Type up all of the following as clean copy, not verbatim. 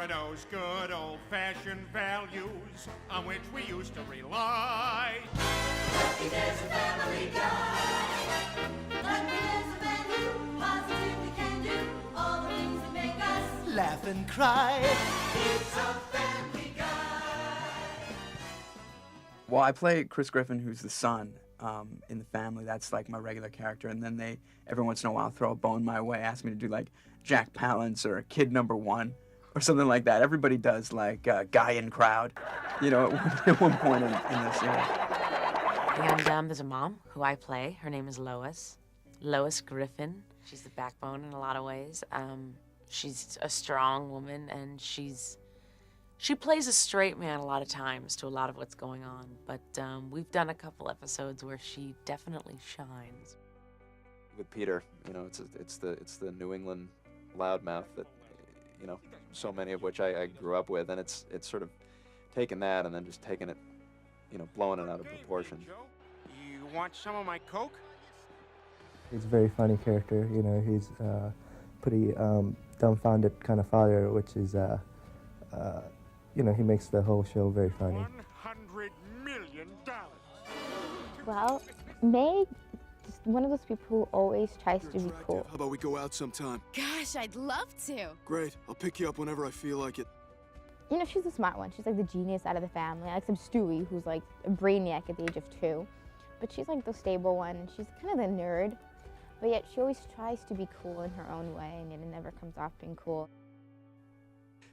those good old-fashioned values on which we used to rely. Lucky there's a family guy. Lucky there's a man who positively can do all the things that make us laugh and cry. It's a family guy. Well, I play Chris Griffin, who's the son in the family. That's like my regular character. And then they, every once in a while, throw a bone my way, ask me to do like Jack Palance or Kid Number One or something like that. Everybody does like Guy in Crowd, you know, at one point in this series. And there's a mom who I play. Her name is Lois. Lois Griffin. She's the backbone in a lot of ways. She's a strong woman, and she plays a straight man a lot of times to a lot of what's going on. But we've done a couple episodes where she definitely shines. With Peter, you know, it's the New England loudmouth that, you know, so many of which I grew up with, and it's sort of taking that and then just taking it, you know, blowing it out of proportion. You want some of my Coke? He's a very funny character, you know, he's pretty dumbfounded kind of father, which is, you know, he makes the whole show very funny. $100 million. Well, Meg is one of those people who always tries to be cool. How about we go out sometime? Gosh, I'd love to. Great. I'll pick you up whenever I feel like it. You know, she's the smart one. She's like the genius out of the family. I like some Stewie, who's like a brainiac at the age of 2. But she's like the stable one. She's kind of the nerd. But yet she always tries to be cool in her own way, and yet it never comes off being cool.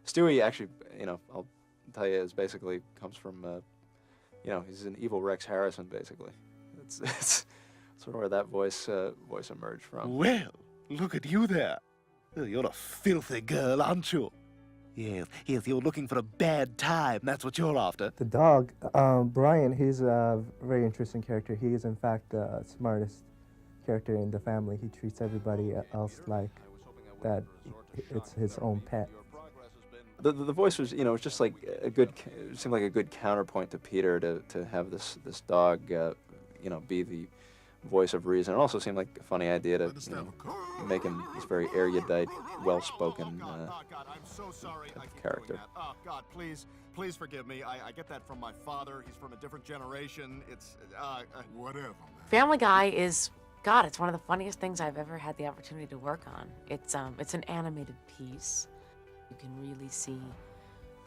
Stewie actually, you know, I'll tell you, is basically comes from, you know, he's an evil Rex Harrison, basically. It's sort of where that voice emerged from. Well, look at you there. Oh, you're a filthy girl, aren't you? Yes, you're looking for a bad time. That's what you're after. The dog, Brian, he's a very interesting character. He is, in fact, the smartest character in the family. He treats everybody else like that it's his own pet. The voice was, you know, it was just like a good, it seemed like a good counterpoint to Peter to have this dog, you know, be the voice of reason. It also seemed like a funny idea to, you know, make him this very erudite, well-spoken character. Oh, God, please forgive me. I get that from my father. He's from a different generation. It's, whatever. Family Guy is, God, it's one of the funniest things I've ever had the opportunity to work on. It's an animated piece. You can really see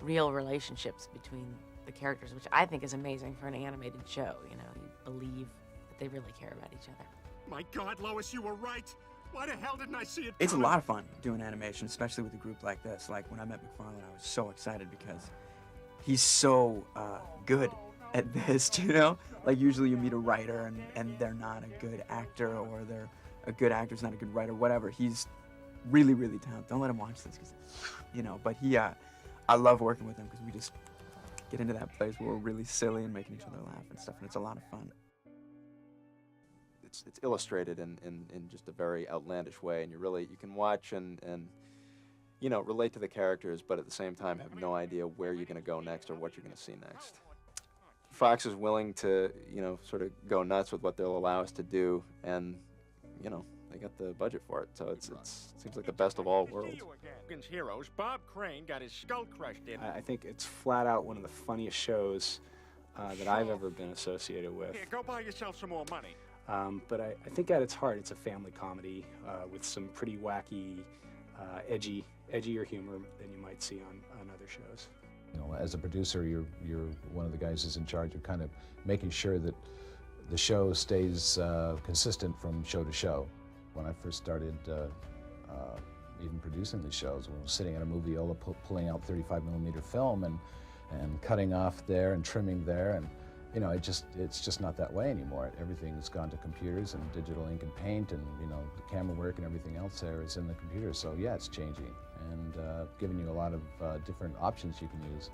real relationships between the characters, which I think is amazing for an animated show. You know, you believe that they really care about each other. My God, Lois, you were right. Why the hell didn't I see it? It's a lot of fun doing animation, especially with a group like this. Like when I met McFarlane, I was so excited because he's so good at this, you know? Like usually you meet a writer and they're not a good actor, or they're a good actor's not a good writer, whatever. He's really, really talented. Don't let him watch this, cause, you know, but I love working with him because we just get into that place where we're really silly and making each other laugh and stuff, and it's a lot of fun. It's illustrated in just a very outlandish way, and you can watch and you know, relate to the characters, but at the same time have no idea where you're going to go next or what you're going to see next. Fox is willing to, you know, sort of go nuts with what they'll allow us to do, and, you know, they got the budget for it, so it seems like the best of all worlds. Heroes, Bob Crane got his skull crushed in. I think it's flat out one of the funniest shows that I've ever been associated with. Here, go buy yourself some more money. But I think at its heart, it's a family comedy with some pretty wacky, edgier humor than you might see on other shows. You know, as a producer, you're one of the guys who's in charge of kind of making sure that the show stays consistent from show to show. When I first started even producing these shows, we were sitting at a moviola pulling out 35mm film and cutting off there and trimming there, and you know, it's just not that way anymore. Everything's gone to computers and digital ink and paint, and you know, the camera work and everything else there is in the computer. So yeah, it's changing and giving you a lot of different options you can use,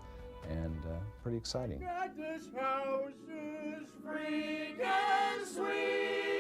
and pretty exciting. God, this house is freaking sweet.